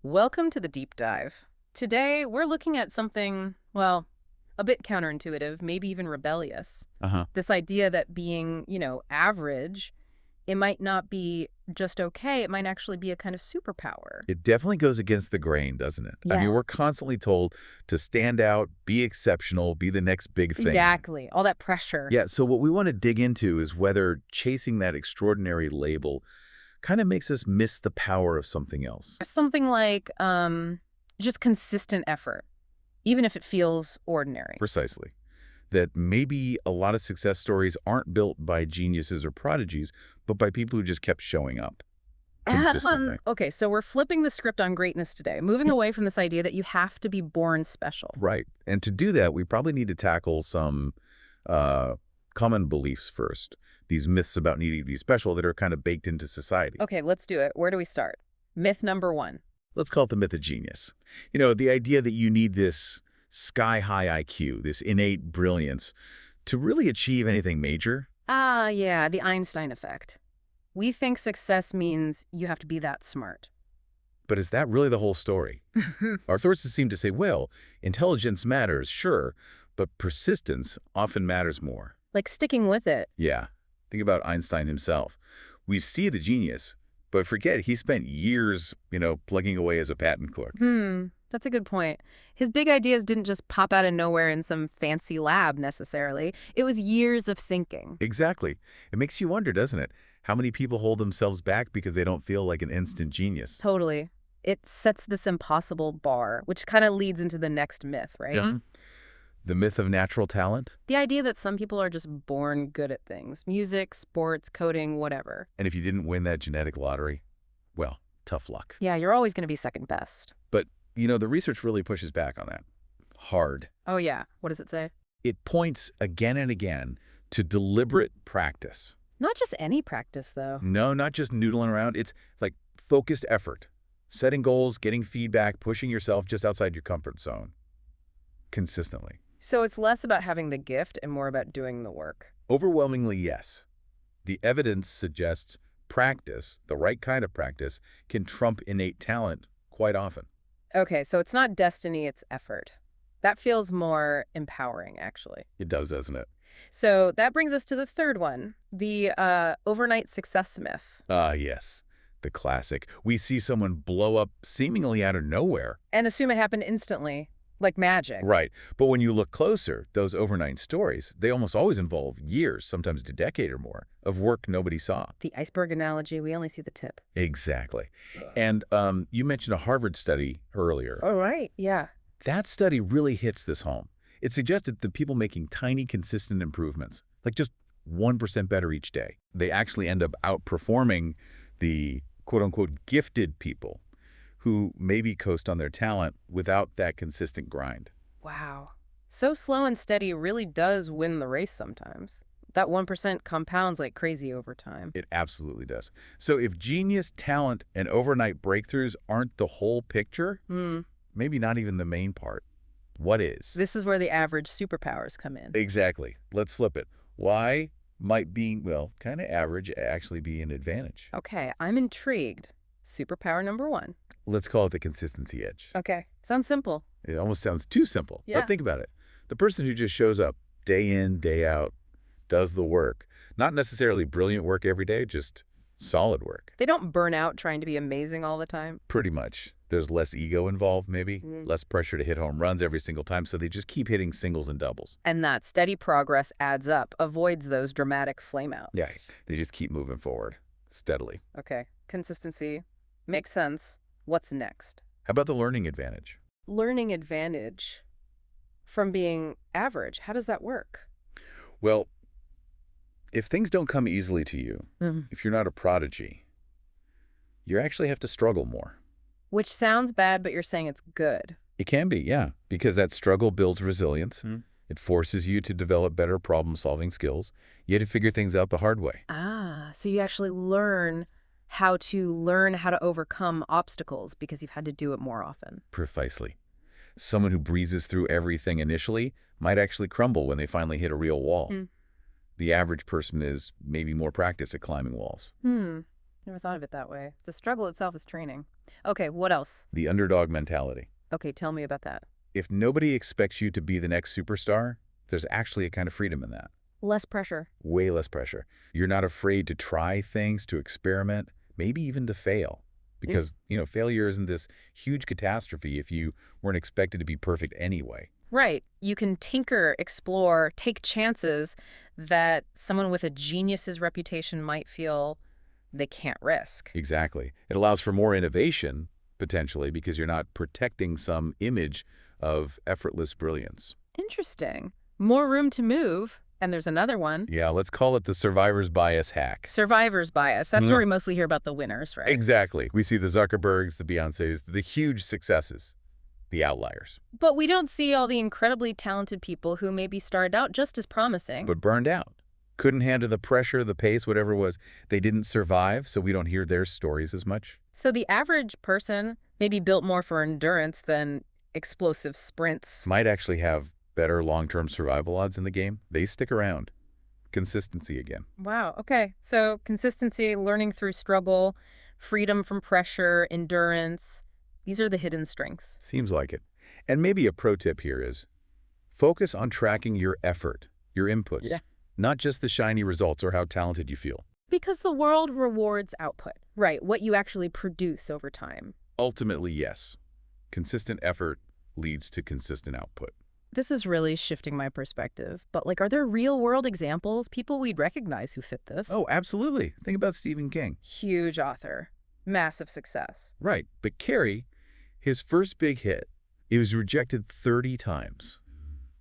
Welcome to the deep dive. Today, we're looking at something, well, a bit counterintuitive, maybe even rebellious. Uh-huh. This idea that being, average, it might not be just okay, it might actually be a kind of superpower. It definitely goes against the grain, doesn't it? I mean, Yeah. we're constantly told to stand out, be exceptional, be the next big thing. Exactly. All that pressure. Yeah, so what we want to dig into is whether chasing that extraordinary label kind of makes us miss the power of something else. Something like just consistent effort, even if it feels ordinary. Precisely. That maybe a lot of success stories aren't built by geniuses or prodigies, but by people who just kept showing up consistently. Okay, so we're flipping the script on greatness today, moving away from this idea that you have to be born special. Right. And to do that, we probably need to tackle some uh, common beliefs first. These myths about needing to be special that are kind of baked into society. Okay, let's do it. Where do we start? Myth number one. Let's call it the myth of genius. You know, the idea that you need this sky-high IQ, this innate brilliance, to really achieve anything major. Ah, yeah, the Einstein effect. We think success means you have to be that smart. But is that really the whole story? Our sources seem to say, well, intelligence matters, sure, but persistence often matters more. Like sticking with it. Yeah, think about Einstein himself. We see the genius, but forget he spent years, plugging away as a patent clerk. That's a good point. His big ideas didn't just pop out of nowhere in some fancy lab necessarily. It was years of thinking. Exactly. It makes you wonder, doesn't it? How many people hold themselves back because they don't feel like an instant genius? Totally. It sets this impossible bar, which kind of leads into the next myth, right? Yeah. The myth of natural talent? The idea that some people are just born good at things. Music, sports, coding, whatever. And if you didn't win that genetic lottery, well, tough luck. Yeah, you're always going to be second best. But, the research really pushes back on that. Hard. Oh, yeah. What does it say? It points again and again to deliberate practice. Not just any practice, though. No, not just noodling around. It's like focused effort. Setting goals, getting feedback, pushing yourself just outside your comfort zone. Consistently. So it's less about having the gift and more about doing the work. Overwhelmingly, yes. The evidence suggests practice, the right kind of practice, can trump innate talent quite often. Okay, so it's not destiny, it's effort. That feels more empowering, actually. It does, doesn't it? So that brings us to the third one, the overnight success myth. Ah, yes. The classic. We see someone blow up seemingly out of nowhere. And assume it happened instantly, like magic. Right. But when you look closer, those overnight stories, they almost always involve years, sometimes a decade or more, of work nobody saw. The iceberg analogy, we only see the tip. Exactly. And you mentioned a Harvard study earlier. Oh, right. Yeah. That study really hits this home. It suggested that people making tiny, consistent improvements, like just 1% better each day, they actually end up outperforming the quote-unquote gifted people who maybe coast on their talent without that consistent grind. Wow. So slow and steady really does win the race sometimes. That 1% compounds like crazy over time. It absolutely does. So if genius, talent, and overnight breakthroughs aren't the whole picture, maybe not even the main part, what is? This is where the average superpowers come in. Exactly. Let's flip it. Why might being, well, kind of average actually be an advantage? Okay, I'm intrigued. Superpower number one. Let's call it the consistency edge. Okay, sounds simple. It almost sounds too simple. Yeah. But think about it. The person who just shows up day in, day out, does the work. Not necessarily brilliant work every day, just solid work. They don't burn out trying to be amazing all the time. Pretty much. There's less ego involved, maybe. Less pressure to hit home runs every single time, so they just keep hitting singles and doubles. And that steady progress adds up, avoids those dramatic flameouts. Yeah, they just keep moving forward, steadily. Okay, consistency. Makes sense. What's next? How about the learning advantage? Learning advantage from being average. How does that work? Well, if things don't come easily to you, if you're not a prodigy, you actually have to struggle more. Which sounds bad, but you're saying it's good. It can be, yeah, because that struggle builds resilience. It forces you to develop better problem-solving skills. You have to figure things out the hard way. Ah, so you actually learn how to overcome obstacles because you've had to do it more often. Precisely. Someone who breezes through everything initially might actually crumble when they finally hit a real wall. The average person is maybe more practiced at climbing walls. Never thought of it that way. The struggle itself is training. Okay, what else? The underdog mentality. Okay, tell me about that. If nobody expects you to be the next superstar, there's actually a kind of freedom in that. Less pressure. Way less pressure. You're not afraid to try things, to experiment, maybe even to fail. Because, failure isn't this huge catastrophe if you weren't expected to be perfect anyway. Right. You can tinker, explore, take chances that someone with a genius's reputation might feel they can't risk. Exactly. It allows for more innovation, potentially, because you're not protecting some image of effortless brilliance. Interesting. More room to move. And there's another one. Yeah, let's call it the survivor's bias hack. Survivor's bias. That's where we mostly hear about the winners, right? Exactly. We see the Zuckerbergs, the Beyoncés, the huge successes, the outliers. But we don't see all the incredibly talented people who maybe started out just as promising. But burned out. Couldn't handle the pressure, the pace, whatever it was. They didn't survive, so we don't hear their stories as much. So the average person maybe built more for endurance than explosive sprints. Might actually have better long-term survival odds in the game. They stick around. Consistency again. Wow. Okay. So consistency, learning through struggle, freedom from pressure, endurance. These are the hidden strengths. Seems like it. And maybe a pro tip here is focus on tracking your effort, your inputs, not just the shiny results or how talented you feel. Because the world rewards output, right? What you actually produce over time. Ultimately, yes. Consistent effort leads to consistent output. This is really shifting my perspective. But are there real-world examples, people we'd recognize who fit this? Oh, absolutely. Think about Stephen King. Huge author. Massive success. Right. But Carrie, his first big hit, it was rejected 30 times.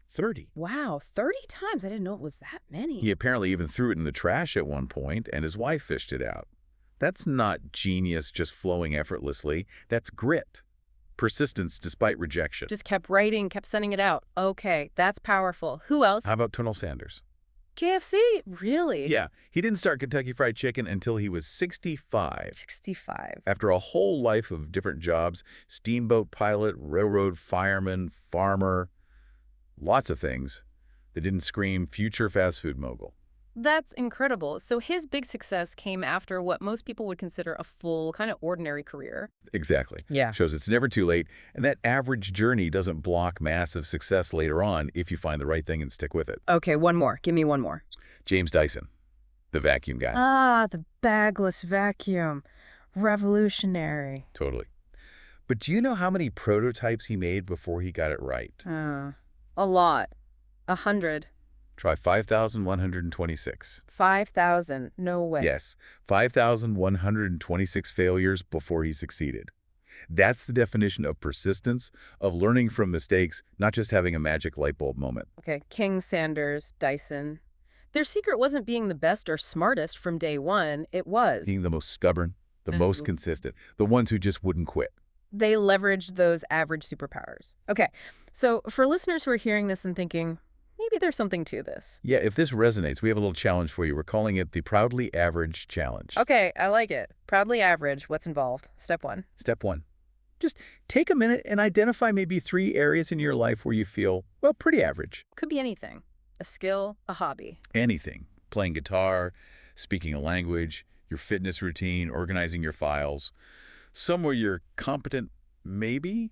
30. Wow, 30 times? I didn't know it was that many. He apparently even threw it in the trash at one point, and his wife fished it out. That's not genius just flowing effortlessly. That's grit. Persistence despite rejection. Just kept writing, kept sending it out. Okay, that's powerful. Who else? How about Colonel Sanders? KFC? Really? Yeah, he didn't start Kentucky Fried Chicken until he was 65. 65. After a whole life of different jobs, steamboat pilot, railroad fireman, farmer, lots of things that didn't scream future fast food mogul. That's incredible. So his big success came after what most people would consider a full, kind of ordinary career. Exactly. Yeah. Shows it's never too late, and that average journey doesn't block massive success later on if you find the right thing and stick with it. Okay, one more. Give me one more. James Dyson, the vacuum guy. Ah, the bagless vacuum. Revolutionary. Totally. But do you know how many prototypes he made before he got it right? A lot. 100. Try 5,126. 5,000. No way. Yes, 5,126 failures before he succeeded. That's the definition of persistence, of learning from mistakes, not just having a magic light bulb moment. Okay, King, Sanders, Dyson. Their secret wasn't being the best or smartest from day one. It was Being the most stubborn, the most consistent, the ones who just wouldn't quit. they leveraged those average superpowers. Okay, so for listeners who are hearing this and thinking, maybe there's something to this. Yeah, if this resonates, we have a little challenge for you. We're calling it the Proudly Average Challenge. Okay, I like it. Proudly average. What's involved? Step 1. Step 1. Just take a minute and identify maybe 3 areas in your life where you feel, well, pretty average. Could be anything. A skill, a hobby. Anything. Playing guitar, speaking a language, your fitness routine, organizing your files. Somewhere you're competent, maybe,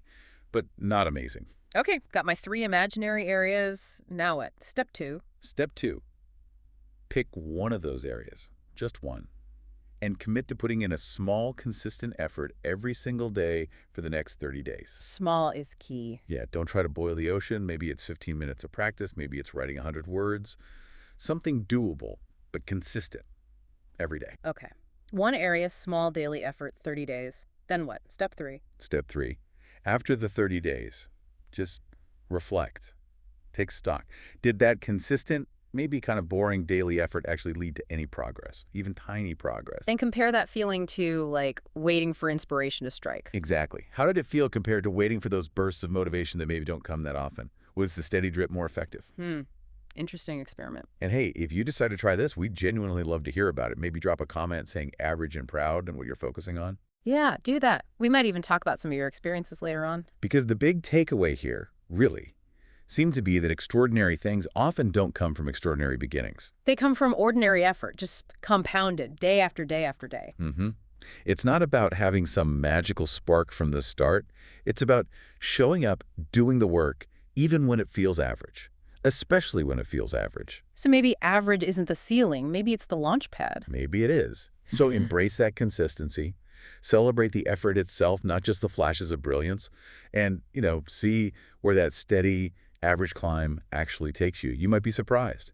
but not amazing. Okay, got my 3 imaginary areas. Now what? Step 2. Step 2. Pick one of those areas, just one, and commit to putting in a small, consistent effort every single day for the next 30 days. Small is key. Yeah, don't try to boil the ocean. Maybe it's 15 minutes of practice. Maybe it's writing 100 words. Something doable, but consistent every day. Okay. One area, small daily effort, 30 days. Then what? Step 3. Step 3. After the 30 days, just reflect. Take stock. Did that consistent, maybe kind of boring daily effort actually lead to any progress, even tiny progress? And compare that feeling to, waiting for inspiration to strike. Exactly. How did it feel compared to waiting for those bursts of motivation that maybe don't come that often? Was the steady drip more effective? Interesting experiment. And hey, if you decide to try this, we'd genuinely love to hear about it. Maybe drop a comment saying average and proud and what you're focusing on. Yeah, do that. We might even talk about some of your experiences later on. Because the big takeaway here, really, seemed to be that extraordinary things often don't come from extraordinary beginnings. They come from ordinary effort, just compounded day after day after day. It's not about having some magical spark from the start. It's about showing up, doing the work, even when it feels average, especially when it feels average. So maybe average isn't the ceiling, maybe it's the launch pad. Maybe it is. So embrace that consistency. Celebrate the effort itself, not just the flashes of brilliance. And, see where that steady, average climb actually takes you. You might be surprised.